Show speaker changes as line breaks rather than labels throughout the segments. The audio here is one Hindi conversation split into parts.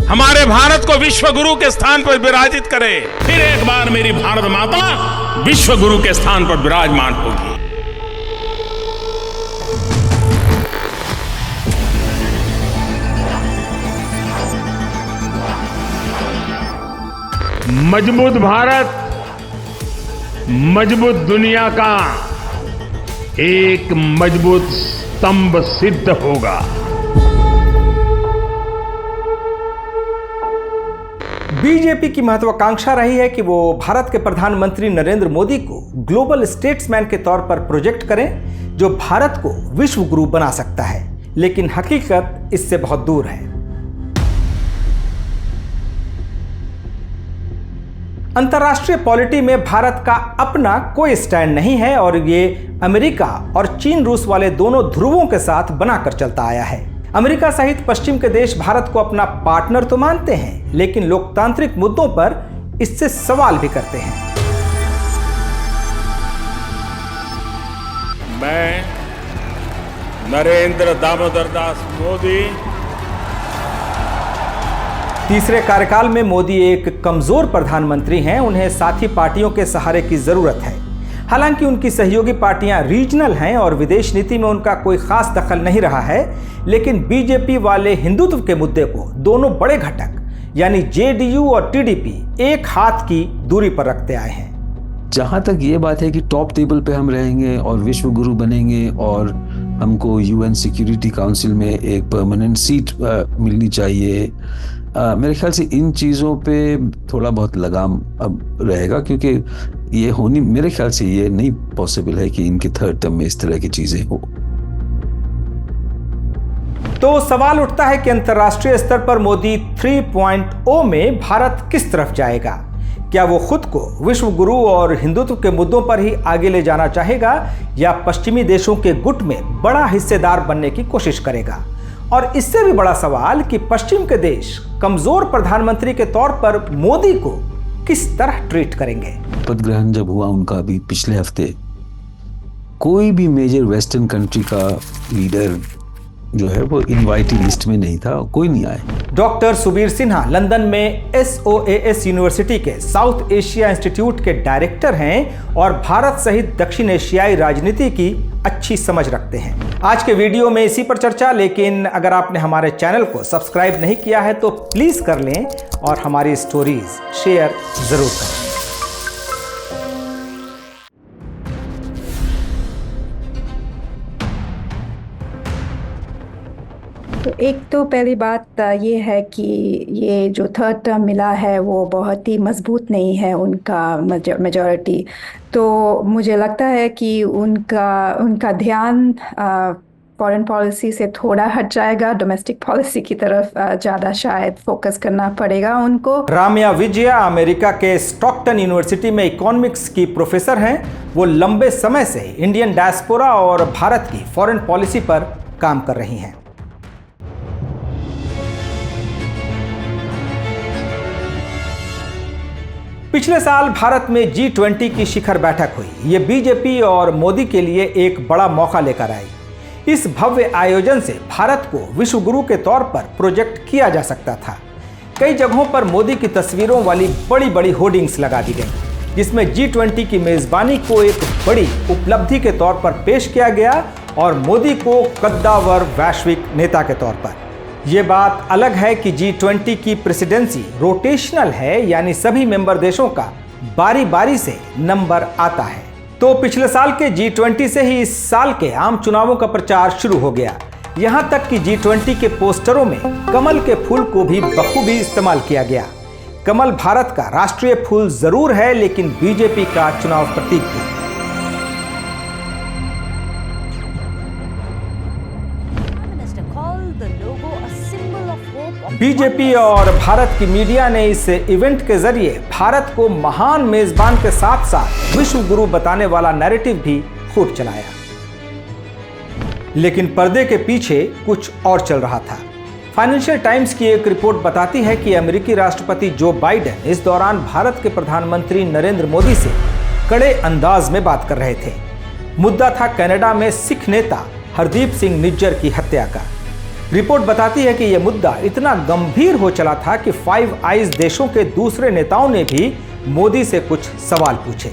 हमारे भारत को विश्व गुरु के स्थान पर विराजित करे। फिर एक बार मेरी भारत माता विश्व गुरु के स्थान पर विराजमान होगी। मजबूत भारत मजबूत दुनिया का एक मजबूत स्तंभ सिद्ध होगा।
बीजेपी की महत्वाकांक्षा रही है कि वो भारत के प्रधानमंत्री नरेंद्र मोदी को ग्लोबल स्टेट्समैन के तौर पर प्रोजेक्ट करें, जो भारत को विश्व गुरु बना सकता है। लेकिन हकीकत इससे बहुत दूर है। अंतर्राष्ट्रीय पॉलिटी में भारत का अपना कोई स्टैंड नहीं है और ये अमेरिका और चीन रूस वाले दोनों ध्रुवों के साथ बनाकर चलता आया है। अमेरिका सहित पश्चिम के देश भारत को अपना पार्टनर तो मानते हैं, लेकिन लोकतांत्रिक मुद्दों पर इससे सवाल भी करते हैं।
मैं नरेंद्र दामोदर दास मोदी
तीसरे कार्यकाल में मोदी एक कमजोर प्रधानमंत्री हैं। उन्हें साथी पार्टियों के सहारे की जरूरत है। हालांकि उनकी सहयोगी पार्टियां रीजनल हैं और विदेश नीति में उनका कोई खास दखल नहीं रहा है, लेकिन बीजेपी वाले हिंदुत्व के मुद्दे को दोनों बड़े घटक यानी जेडीयू और टीडीपी एक हाथ की दूरी पर रखते आए हैं।
जहां तक ये बात है कि टॉप टेबल पे हम रहेंगे और विश्व गुरु बनेंगे और हमको यूएन सिक्योरिटी काउंसिल में एक परमानेंट सीट मिलनी चाहिए, मेरे ख्याल से इन चीज़ों पे थोड़ा बहुत लगाम अब रहेगा, क्योंकि ये होनी मेरे ख्याल से ये नहीं पॉसिबल है कि इनके थर्ड टर्म में इस तरह की चीज़ें हो।
तो सवाल उठता है कि अंतर्राष्ट्रीय स्तर पर मोदी 3.0 में भारत किस तरफ जाएगा? क्या वो खुद को विश्व गुरु और हिंदुत्व के मुद्दों पर ही आगे ले जाना चाहेगा या पश्चिमी देशों के गुट में बड़ा हिस्सेदार बनने की कोशिश करेगा? और इससे भी बड़ा सवाल कि पश्चिम के देश कमजोर प्रधानमंत्री के तौर पर मोदी को किस तरह ट्रीट करेंगे?
पद ग्रहण जब हुआ उनका अभी पिछले हफ्ते, कोई भी मेजर वेस्टर्न कंट्री का लीडर जो है वो इनवाइटी लिस्ट में नहीं था, कोई नहीं आया।
डॉक्टर सुबीर सिन्हा लंदन में SOAS यूनिवर्सिटी के साउथ एशिया इंस्टीट्यूट के डायरेक्टर हैं और भारत सहित दक्षिण एशियाई राजनीति की अच्छी समझ रखते हैं। आज के वीडियो में इसी पर चर्चा, लेकिन अगर आपने हमारे चैनल को सब्सक्राइब नहीं किया है तो प्लीज कर लें और हमारी स्टोरीज शेयर जरूर करें।
तो एक तो पहली बात ये है कि ये जो थर्ड टर्म मिला है वो बहुत ही मजबूत नहीं है उनका मेजॉरिटी। तो मुझे लगता है कि उनका ध्यान फॉरेन पॉलिसी से थोड़ा हट जाएगा, डोमेस्टिक पॉलिसी की तरफ ज़्यादा शायद फोकस करना पड़ेगा उनको।
राम्या विजया अमेरिका के स्टॉकटन यूनिवर्सिटी में इकोनॉमिक्स की प्रोफेसर हैं। वो लंबे समय से इंडियन डायस्पोरा और भारत की फॉरेन पॉलिसी पर काम कर रही हैं। पिछले साल भारत में G20 की शिखर बैठक हुई। ये बीजेपी और मोदी के लिए एक बड़ा मौका लेकर आई। इस भव्य आयोजन से भारत को विश्व गुरु के तौर पर प्रोजेक्ट किया जा सकता था। कई जगहों पर मोदी की तस्वीरों वाली बड़ी बड़ी होर्डिंग्स लगा दी गई, जिसमें G20 की मेजबानी को एक बड़ी उपलब्धि के तौर पर पेश किया गया और मोदी को कद्दावर वैश्विक नेता के तौर पर। ये बात अलग है कि G20 की प्रेसिडेंसी रोटेशनल है, यानी सभी मेंबर देशों का बारी बारी से नंबर आता है। तो पिछले साल के G20 से ही इस साल के आम चुनावों का प्रचार शुरू हो गया। यहां तक कि G20 के पोस्टरों में कमल के फूल को भी बखूबी इस्तेमाल किया गया। कमल भारत का राष्ट्रीय फूल जरूर है, लेकिन बीजेपी का चुनाव प्रतीक भी। बीजेपी और भारत की मीडिया ने इस इवेंट के जरिए भारत को महान मेजबान के साथ साथ विश्व गुरु बताने वाला नैरेटिव भी खूब चलाया। लेकिन पर्दे के पीछे कुछ और चल रहा था। फाइनेंशियल टाइम्स की एक रिपोर्ट बताती है कि अमेरिकी राष्ट्रपति जो बाइडेन इस दौरान भारत के प्रधानमंत्री नरेंद्र मोदी से कड़े अंदाज में बात कर रहे थे। मुद्दा था कनाडा में सिख नेता हरदीप सिंह निज्जर की हत्या का। रिपोर्ट बताती है कि यह मुद्दा इतना गंभीर हो चला था कि फाइव आइज देशों के दूसरे नेताओं ने भी मोदी से कुछ सवाल पूछे।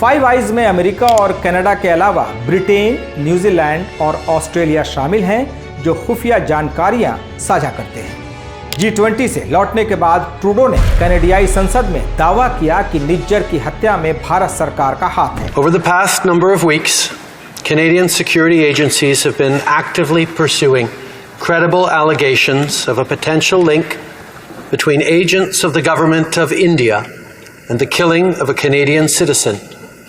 फाइव आइज में अमेरिका और कनाडा के अलावा ब्रिटेन, न्यूजीलैंड और ऑस्ट्रेलिया शामिल हैं, जो खुफिया जानकारियां साझा करते हैं। G20 से लौटने के बाद ट्रूडो ने कनाडियाई संसद में दावा किया कि निज्जर की हत्या में भारत सरकार का हाथ है।
Over the past number of weeks, Canadian security agencies have been actively pursuing credible allegations of a potential link between agents of the government of India and the killing of a Canadian citizen,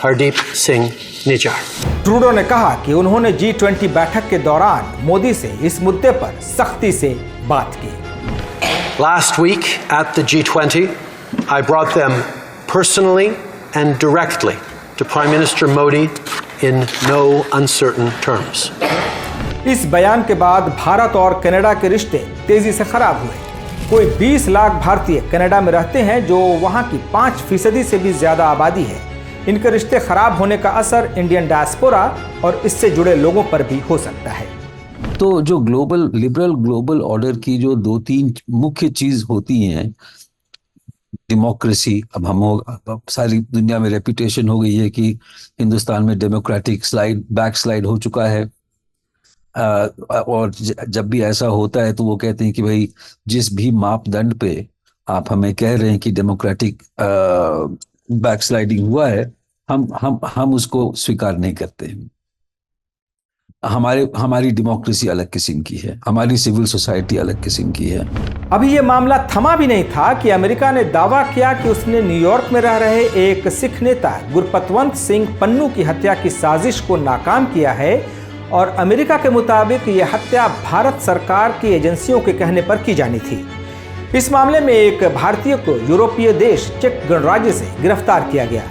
Hardeep Singh Nijjar.
Trudeau ने कहा कि उन्होंने G20 बैठक के दौरान मोदी से इस मुद्दे पर सख्ती से बात की।
Last week at the G20, I brought them personally and directly to Prime Minister Modi in no uncertain terms.
इस बयान के बाद भारत और कनाडा के रिश्ते तेजी से खराब हुए। कोई 20 लाख भारतीय कनाडा में रहते हैं, जो वहां की 5% से भी ज्यादा आबादी है। इनके रिश्ते खराब होने का असर इंडियन डायस्पोरा और इससे जुड़े लोगों पर भी हो सकता है।
तो जो लिबरल ग्लोबल ऑर्डर की जो 2-3 मुख्य चीज होती हैं, डेमोक्रेसी, अब सारी दुनिया में रेपुटेशन हो गई है कि हिंदुस्तान में डेमोक्रेटिक बैकस्लाइड हो चुका है। और जब भी ऐसा होता है तो वो कहते हैं कि भाई जिस भी मापदंड पे आप हमें कह रहे हैं कि डेमोक्रेटिक बैकस्लाइडिंग हुआ है, हम उसको स्वीकार नहीं करते हैं। हमारी डेमोक्रेसी अलग किस्म की है, हमारी सिविल सोसाइटी अलग किस्म की है।
अभी ये मामला थमा भी नहीं था कि अमेरिका ने दावा किया कि उसने न्यूयॉर्क में रह रहे एक सिख नेता गुरपतवंत सिंह पन्नू की हत्या की साजिश को नाकाम किया है, और अमेरिका के मुताबिक यह हत्या भारत सरकार की एजेंसियों के कहने पर की जानी थी। इस मामले में एक भारतीय को यूरोपीय देश चेक गणराज्य से गिरफ्तार किया गया।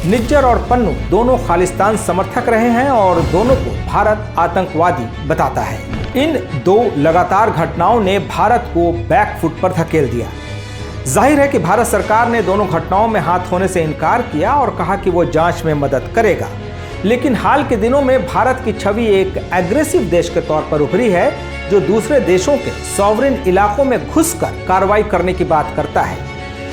निज्जर और पन्नू दोनों खालिस्तान समर्थक रहे हैं और दोनों को भारत आतंकवादी बताता है। इन दो लगातार घटनाओं ने भारत को बैकफुट पर धकेल दिया। जाहिर है कि भारत सरकार ने दोनों घटनाओं में हाथ होने से इनकार किया और कहा कि वो जांच में मदद करेगा। लेकिन हाल के दिनों में भारत की छवि एक एग्रेसिव देश के तौर पर उभरी है, जो दूसरे देशों के सॉवरेन इलाकों में घुसकर कार्रवाई करने की बात करता है।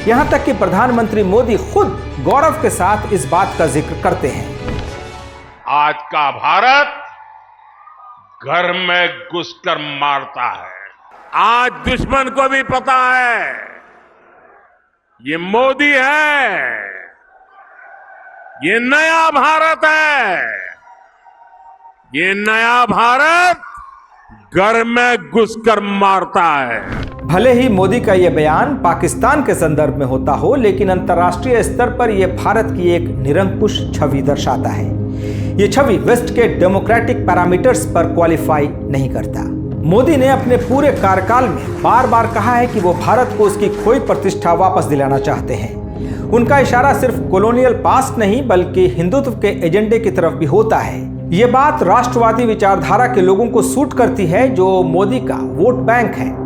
यहां तक कि प्रधानमंत्री मोदी खुद गौरव के साथ इस बात का जिक्र करते हैं।
आज का भारत घर में घुसकर मारता है। आज दुश्मन को भी पता है ये मोदी है, ये नया भारत है। ये नया भारत घर में घुसकर मारता है।
भले ही मोदी का यह बयान पाकिस्तान के संदर्भ में होता हो, लेकिन अंतर्राष्ट्रीय स्तर पर यह भारत की एक निरंकुश छवि दर्शाता है। यह छवि वेस्ट के डेमोक्रेटिक पैरामीटर्स पर क्वालिफाई नहीं करता। मोदी ने अपने पूरे कार्यकाल में बार बार कहा है कि वो भारत को उसकी खोई प्रतिष्ठा वापस दिलाना चाहते हैं। उनका इशारा सिर्फ कॉलोनियल पास्ट नहीं बल्कि हिंदुत्व के एजेंडे की तरफ भी होता है। ये बात राष्ट्रवादी विचारधारा के लोगों को सूट करती है, जो मोदी का वोट बैंक है।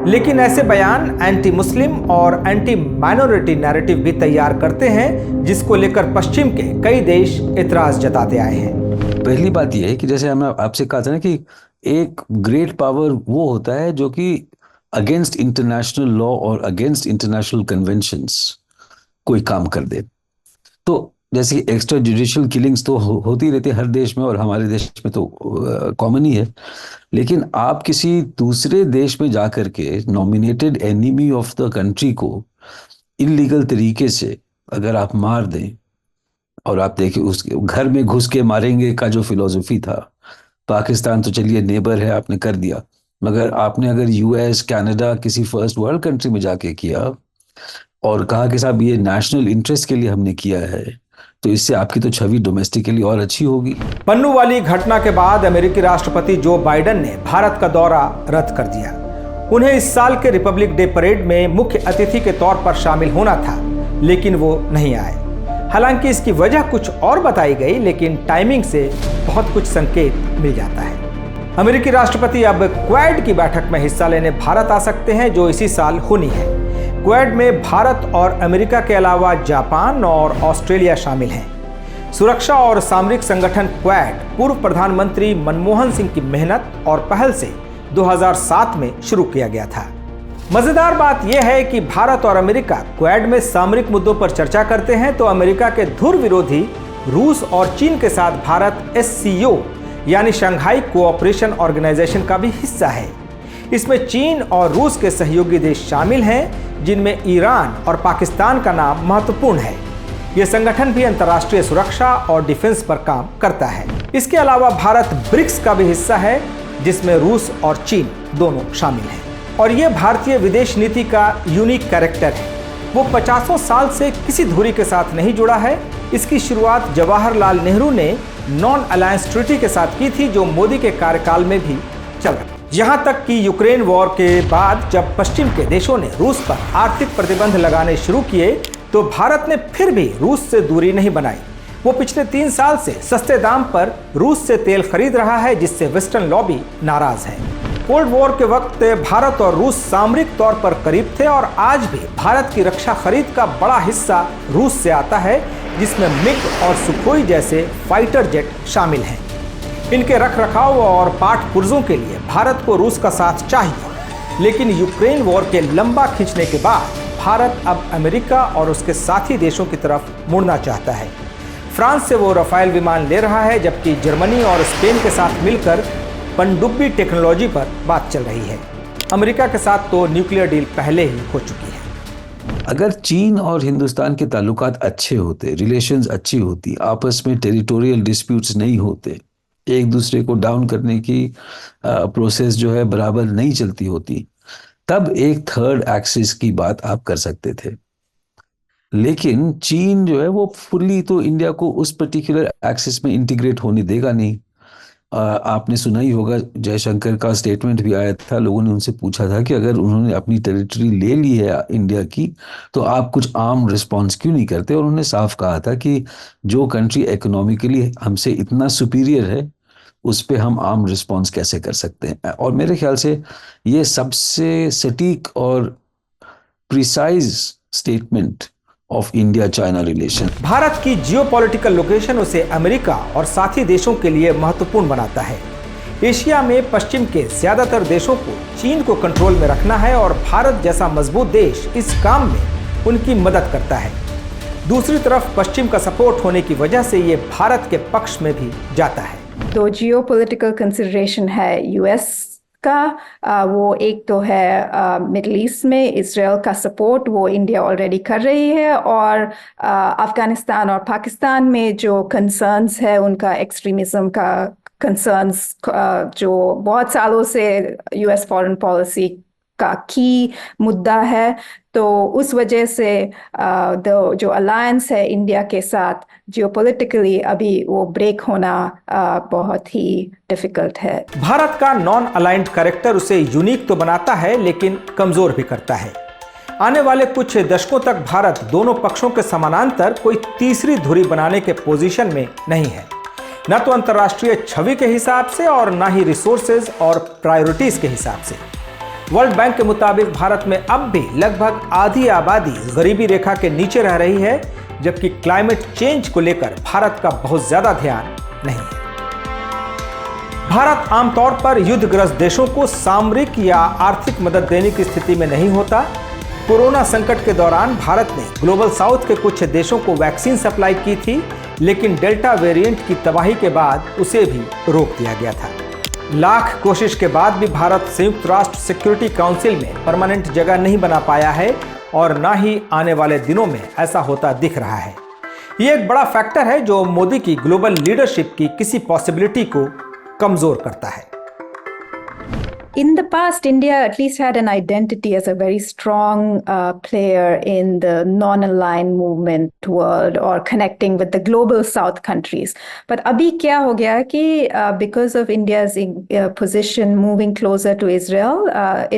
लेकिन ऐसे बयान एंटी मुस्लिम और एंटी माइनॉरिटी नैरेटिव भी तैयार करते हैं, जिसको लेकर पश्चिम के कई देश इतराज जताते आए हैं।
पहली बात यह है कि जैसे हमने आपसे कहा था ना कि एक ग्रेट पावर वो होता है जो कि अगेंस्ट इंटरनेशनल लॉ और अगेंस्ट इंटरनेशनल कन्वेंशंस कोई काम कर दे। तो जैसे एक्स्ट्रा जुडिशियल किलिंग्स तो होती रहती है हर देश में, और हमारे देश में तो कॉमन ही है। लेकिन आप किसी दूसरे देश में जाकर के nominated enemy of the country को इलीगल तरीके से अगर आप मार दें, और आप देखिए उसके घर में घुस के मारेंगे का जो फिलॉसफी था, पाकिस्तान तो चलिए नेबर है, आपने कर दिया, मगर आपने अगर यूएस, कनाडा, किसी फर्स्ट वर्ल्ड कंट्री में जाके किया और कहा कि साहब ये नेशनल इंटरेस्ट के लिए हमने किया है, तो इससे आपकी तो छवि डोमेस्टिकली और अच्छी होगी।
पन्नू वाली घटना के बाद अमेरिकी राष्ट्रपति जो बाइडेन ने भारत का दौरा रद्द कर दिया। उन्हें इस साल के रिपब्लिक डे परेड में मुख्य अतिथि के तौर पर शामिल होना था, लेकिन वो नहीं आए। हालांकि इसकी वजह कुछ और बताई गई, लेकिन टाइमिंग से बहुत कुछ संकेत मिल जाता है। अमेरिकी राष्ट्रपति अब क्वाड की बैठक में हिस्सा लेने भारत आ सकते हैं, जो इसी साल होनी है। क्वाड में भारत और अमेरिका के अलावा जापान और ऑस्ट्रेलिया शामिल हैं। सुरक्षा और सामरिक संगठन क्वाड पूर्व प्रधानमंत्री मनमोहन सिंह की मेहनत और पहल से 2007 में शुरू किया गया था। मजेदार बात यह है कि भारत और अमेरिका क्वाड में सामरिक मुद्दों पर चर्चा करते हैं तो अमेरिका के धुर विरोधी रूस और चीन के साथ भारत SCO यानी शंघाई कोऑपरेशन ऑर्गेनाइजेशन का भी हिस्सा है। इसमें चीन और रूस के सहयोगी देश शामिल हैं, जिनमें ईरान और पाकिस्तान का नाम महत्वपूर्ण है। यह संगठन भी अंतर्राष्ट्रीय सुरक्षा और डिफेंस पर काम करता है। इसके अलावा भारत ब्रिक्स का भी हिस्सा है, जिसमें रूस और चीन दोनों शामिल हैं। और यह भारतीय विदेश नीति का यूनिक कैरेक्टर है। वो 50 साल से किसी धुरी के साथ नहीं जुड़ा है। इसकी शुरुआत जवाहरलाल नेहरू ने नॉन अलायंस ट्रीटी के साथ की थी, जो मोदी के कार्यकाल में भी चल रहा। यहां तक कि यूक्रेन वॉर के बाद जब पश्चिम के देशों ने रूस पर आर्थिक प्रतिबंध लगाने शुरू किए तो भारत ने फिर भी रूस से दूरी नहीं बनाई। वो पिछले 3 साल से सस्ते दाम पर रूस से तेल खरीद रहा है, जिससे वेस्टर्न लॉबी नाराज है। कोल्ड वॉर के वक्त भारत और रूस सामरिक तौर पर करीब थे और आज भी भारत की रक्षा खरीद का बड़ा हिस्सा रूस से आता है, जिसमें मिग और सुखोई जैसे फाइटर जेट शामिल हैं। इनके रखरखाव और पाठ पुर्जों के लिए भारत को रूस का साथ चाहिए, लेकिन यूक्रेन वॉर के लंबा खींचने के बाद भारत अब अमेरिका और उसके साथी देशों की तरफ मुड़ना चाहता है। फ्रांस से वो राफेल विमान ले रहा है, जबकि जर्मनी और स्पेन के साथ मिलकर पनडुब्बी टेक्नोलॉजी पर बात चल रही है। अमेरिका के साथ तो न्यूक्लियर डील पहले ही हो चुकी है।
अगर चीन और हिंदुस्तान के ताल्लुकात अच्छे होते, रिलेशंस अच्छी होती, आपस में टेरिटोरियल डिस्प्यूट्स नहीं होते, एक दूसरे को डाउन करने की प्रोसेस जो है बराबर नहीं चलती होती, तब एक थर्ड एक्सिस की बात आप कर सकते थे। लेकिन चीन जो है वो फुल्ली तो इंडिया को उस पर्टिकुलर एक्सिस में इंटीग्रेट होने देगा नहीं। आपने सुना ही होगा, जयशंकर का स्टेटमेंट भी आया था। लोगों ने उनसे पूछा था कि अगर उन्होंने अपनी टेरिटरी ले ली है इंडिया की, तो आप कुछ आर्म रिस्पॉन्स क्यों नहीं करते। और उन्होंने साफ कहा था कि जो कंट्री इकोनॉमिकली हमसे इतना सुपीरियर है, उस पर हम आर्म रिस्पॉन्स कैसे कर सकते हैं। और मेरे ख्याल से ये सबसे सटीक और precise statement of India China relation.
Bharat की जियोपॉलिटिकल लोकेशन उसे अमेरिका और साथी देशों के लिए महत्वपूर्ण बनाता है। एशिया में पश्चिम के ज्यादातर देशों को चीन को कंट्रोल में रखना है और भारत जैसा मजबूत देश इस काम में उनकी मदद करता है। दूसरी तरफ पश्चिम का सपोर्ट होने की वजह से ये भारत के पक्ष में भी जाता है।
तो जियोपॉलिटिकल कंसिडरेशन है यूएस का, वो एक तो है मिडिल ईस्ट में इसराइल का सपोर्ट, वो इंडिया ऑलरेडी कर रही है, और अफगानिस्तान और पाकिस्तान में जो कंसर्न्स है उनका एक्सट्रीमिज्म का कंसर्न्स, जो बहुत सालों से यूएस फॉरेन पॉलिसी का की मुद्दा है। तो उस वजह से जो अलायंस है इंडिया के साथ जियोपॉलिटिकली अभी वो ब्रेक होना बहुत ही डिफिकल्ट है।
भारत का नॉन अलाइंड कैरेक्टर उसे यूनिक तो बनाता है, लेकिन कमजोर भी करता है। आने वाले कुछ दशकों तक भारत दोनों पक्षों के समानांतर कोई तीसरी धुरी बनाने के पोजीशन में नहीं है, न तो अंतर्राष्ट्रीय छवि के हिसाब से और न ही रिसोर्सेज और प्रायोरिटीज के हिसाब से। वर्ल्ड बैंक के मुताबिक भारत में अब भी लगभग आधी आबादी गरीबी रेखा के नीचे रह रही है, जबकि क्लाइमेट चेंज को लेकर भारत का बहुत ज्यादा ध्यान नहीं है। भारत आमतौर पर युद्धग्रस्त देशों को सामरिक या आर्थिक मदद देने की स्थिति में नहीं होता। कोरोना संकट के दौरान भारत ने ग्लोबल साउथ के कुछ देशों को वैक्सीन सप्लाई की थी, लेकिन डेल्टा वेरिएंट की तबाही के बाद उसे भी रोक दिया गया था। लाख कोशिश के बाद भी भारत संयुक्त राष्ट्र सिक्योरिटी काउंसिल में परमानेंट जगह नहीं बना पाया है और ना ही आने वाले दिनों में ऐसा होता दिख रहा है। ये एक बड़ा फैक्टर है जो मोदी की ग्लोबल लीडरशिप की किसी पॉसिबिलिटी को कमजोर करता है।
In the past, India at least had an identity as a very strong player in the non-aligned movement world or connecting with the global South countries. But abhi kya ho gaya ki because of India's position moving closer to Israel,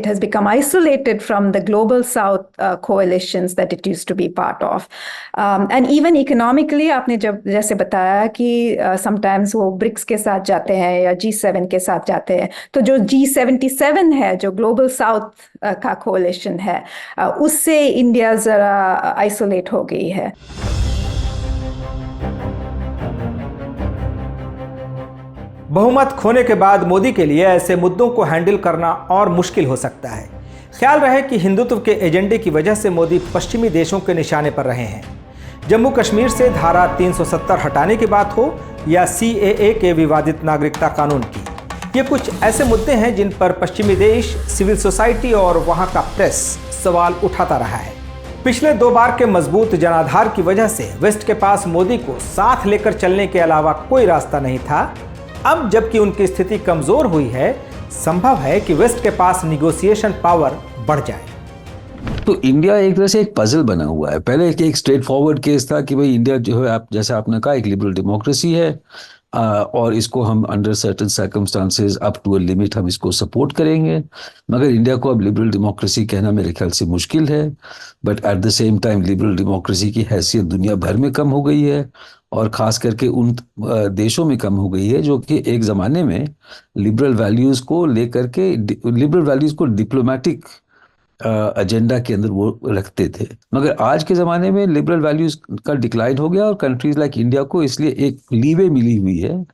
it has become isolated from the global South coalitions that it used to be part of. And even economically, आपने जब जैसे बताया कि sometimes वो BRICS के साथ जाते हैं या G7 के साथ जाते हैं, तो जो G77 है जो ग्लोबल साउथ का कोalition है, उससे इंडिया जरा आइसोलेट हो गई है।
बहुमत खोने के बाद मोदी के लिए ऐसे मुद्दों को हैंडल करना और मुश्किल हो सकता है। ख्याल रहे कि हिंदुत्व के एजेंडे की वजह से मोदी पश्चिमी देशों के निशाने पर रहे हैं। जम्मू कश्मीर से धारा 370 हटाने की बात हो या CAA के विवादित नागरिकता कानून की, ये कुछ ऐसे मुद्दे हैं जिन पर पश्चिमी देश, सिविल सोसाइटी और वहां का प्रेस सवाल उठाता रहा है। पिछले 2 बार के मजबूत जनाधार की वजह से वेस्ट के पास मोदी को साथ लेकर चलने के अलावा कोई रास्ता नहीं था। अब जबकि उनकी स्थिति कमजोर हुई है, संभव है कि वेस्ट के पास निगोशिएशन पावर बढ़ जाए।
तो इंडिया एक तरह से एक पजल बना हुआ है। पहले एक स्ट्रेट फॉरवर्ड केस था कि भाई इंडिया जो है, आप जैसे आपने कहा, एक लिबरल डेमोक्रेसी है और इसको हम under certain circumstances up to a limit हम इसको सपोर्ट करेंगे। मगर इंडिया को अब लिबरल डेमोक्रेसी कहना मेरे ख्याल से मुश्किल है। But at the same time liberal democracy की हैसियत दुनिया भर में कम हो गई है और ख़ास करके उन देशों में कम हो गई है जो कि एक ज़माने में लिबरल वैल्यूज़ को लेकर के, लिबरल वैल्यूज़ को डिप्लोमेटिक एजेंडा के अंदर वो रखते थे। मगर आज के ज़माने में लिबरल वैल्यूज़ का डिक्लाइन हो गया और कंट्रीज़ लाइक इंडिया को इसलिए एक लीवे मिली हुई है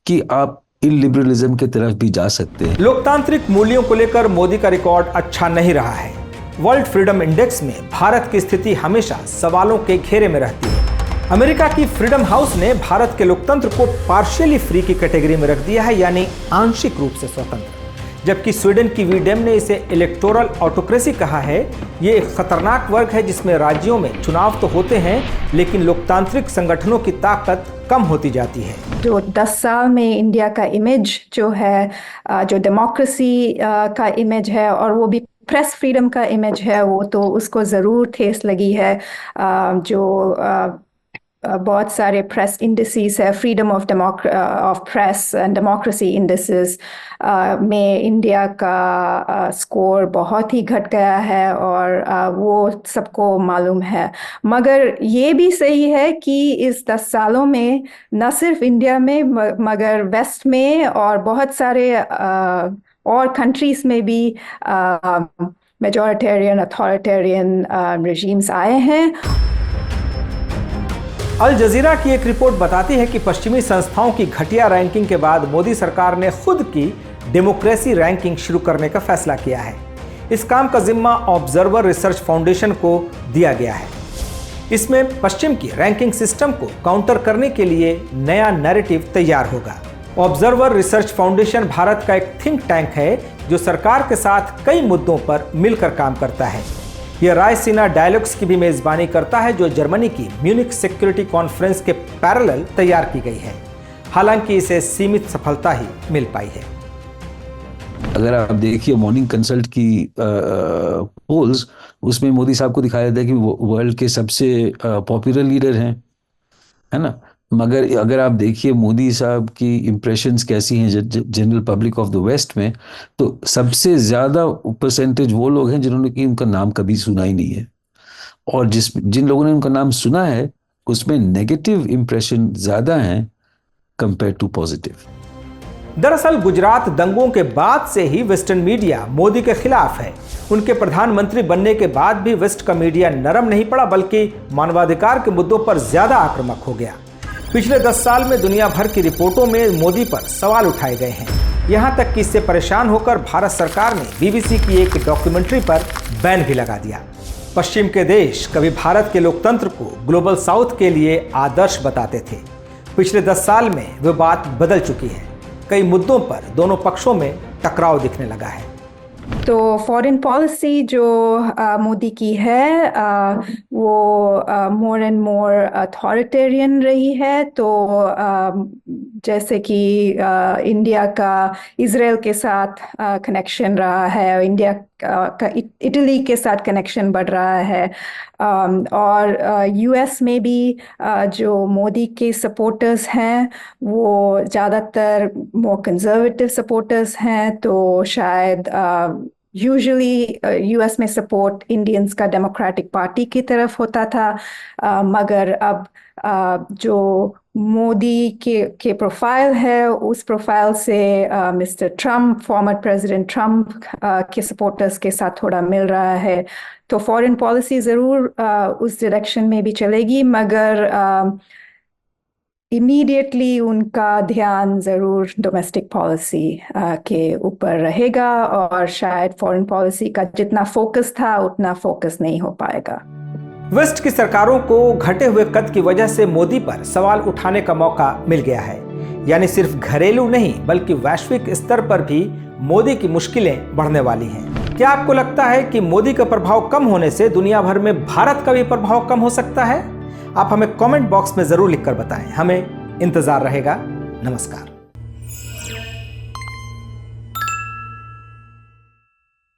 कि आप इलिबरलिज्म की तरफ भी जा सकते हैं।
लोकतांत्रिक मूल्यों को लेकर मोदी का रिकॉर्ड अच्छा नहीं रहा है। वर्ल्ड फ्रीडम इंडेक्स में भारत की स्थिति हमेशा सवालों के घेरे में रहती है। अमेरिका की फ्रीडम हाउस ने भारत के लोकतंत्र को पार्शियली फ्री की कैटेगरी में रख दिया है, यानी आंशिक रूप से स्वतंत्र, जबकि स्वीडन की वीडेम ने इसे इलेक्टोरल ऑटोक्रेसी कहा है। ये एक खतरनाक वर्ग है जिसमें राज्यों में चुनाव तो होते हैं लेकिन लोकतांत्रिक संगठनों की ताकत कम होती जाती है।
जो 10 साल में इंडिया का इमेज जो है, जो डेमोक्रेसी का इमेज है और वो भी प्रेस फ्रीडम का इमेज है, वो तो उसको ज़रूर ठेस लगी है। बहुत सारे प्रेस इंडिसेस है, freedom of press and democracy indices में इंडिया का स्कोर बहुत ही घट गया है और वो सबको मालूम है। मगर ये भी सही है कि इस 10 सालों में न सिर्फ इंडिया में मगर वेस्ट में और बहुत सारे और कंट्रीज में भी मेजॉरिटेरियन अथॉरिटेरियन रेजीम्स आए हैं।
अल जजीरा की एक रिपोर्ट बताती है कि पश्चिमी संस्थाओं की घटिया रैंकिंग के बाद मोदी सरकार ने खुद की डेमोक्रेसी रैंकिंग शुरू करने का फैसला किया है। इस काम का जिम्मा ऑब्जर्वर रिसर्च फाउंडेशन को दिया गया है। इसमें पश्चिम की रैंकिंग सिस्टम को काउंटर करने के लिए नया नैरेटिव तैयार होगा। ऑब्जर्वर रिसर्च फाउंडेशन भारत का एक थिंक टैंक है जो सरकार के साथ कई मुद्दों पर मिलकर काम करता है। यह रायसीना डायलॉग्स की भी मेजबानी करता है जो जर्मनी की म्यूनिख सिक्योरिटी कॉन्फ्रेंस के पैरेलल तैयार की गई है। हालांकि इसे सीमित सफलता ही मिल पाई है।
अगर आप देखिए मॉर्निंग कंसल्ट की पोल्स, उसमें मोदी साहब को दिखाया जाता है कि वो वर्ल्ड के सबसे पॉपुलर लीडर हैं, है ना। मगर अगर आप देखिए मोदी साहब की इम्प्रेशंस कैसी हैं general public of the west में, तो सबसे ज़्यादा परसेंटेज वो लोग हैं जिन्होंने कि उनका नाम कभी सुना ही नहीं है, और जिन लोगों ने उनका नाम सुना है उसमें नेगेटिव इम्प्रेशन ज़्यादा हैं कंपेयर टू पॉजिटिव।
दरअसल गुजरात दंगों के बाद से ही वेस्टर्न मीडिया मोदी के खिलाफ है। उनके प्रधानमंत्री बनने के बाद भी वेस्ट का मीडिया नरम नहीं पड़ा बल्कि मानवाधिकार के मुद्दों पर ज्यादा आक्रामक हो गया। पिछले 10 साल में दुनिया भर की रिपोर्टों में मोदी पर सवाल उठाए गए हैं। यहाँ तक कि इससे परेशान होकर भारत सरकार ने BBC की एक डॉक्यूमेंट्री पर बैन भी लगा दिया। पश्चिम के देश कभी भारत के लोकतंत्र को ग्लोबल साउथ के लिए आदर्श बताते थे। पिछले 10 साल में वह बात बदल चुकी है। कई मुद्दों पर दोनों पक्षों में टकराव दिखने लगा है।
तो फॉरेन पॉलिसी जो मोदी की है वो मोर एंड मोर अथॉरिटेरियन रही है। तो जैसे कि इंडिया का इजराइल के साथ कनेक्शन रहा है, इंडिया का इटली के साथ कनेक्शन बढ़ रहा है, और US में भी जो मोदी के सपोर्टर्स हैं वो ज़्यादातर मोर कंजर्वेटिव सपोर्टर्स हैं। तो शायद यूजुअली US में सपोर्ट इंडियंस का डेमोक्रेटिक पार्टी की तरफ होता था, मगर अब जो मोदी के प्रोफाइल है उस प्रोफाइल से mister Trump, former president Trump के सपोर्टर्स के साथ थोड़ा मिल रहा है। तो फॉरेन पॉलिसी ज़रूर उस डायरेक्शन में भी चलेगी, मगर इमीडिएटली उनका ध्यान ज़रूर डोमेस्टिक पॉलिसी के ऊपर रहेगा और शायद फॉरेन पॉलिसी का जितना फोकस था उतना फोकस नहीं हो पाएगा।
वेस्ट की सरकारों को घटे हुए कद की वजह से मोदी पर सवाल उठाने का मौका मिल गया है, यानी सिर्फ घरेलू नहीं बल्कि वैश्विक स्तर पर भी मोदी की मुश्किलें बढ़ने वाली हैं। क्या आपको लगता है कि मोदी का प्रभाव कम होने से दुनिया भर में भारत का भी प्रभाव कम हो सकता है? आप हमें कमेंट बॉक्स में जरूर लिखकर बताएं। हमें इंतजार रहेगा। नमस्कार।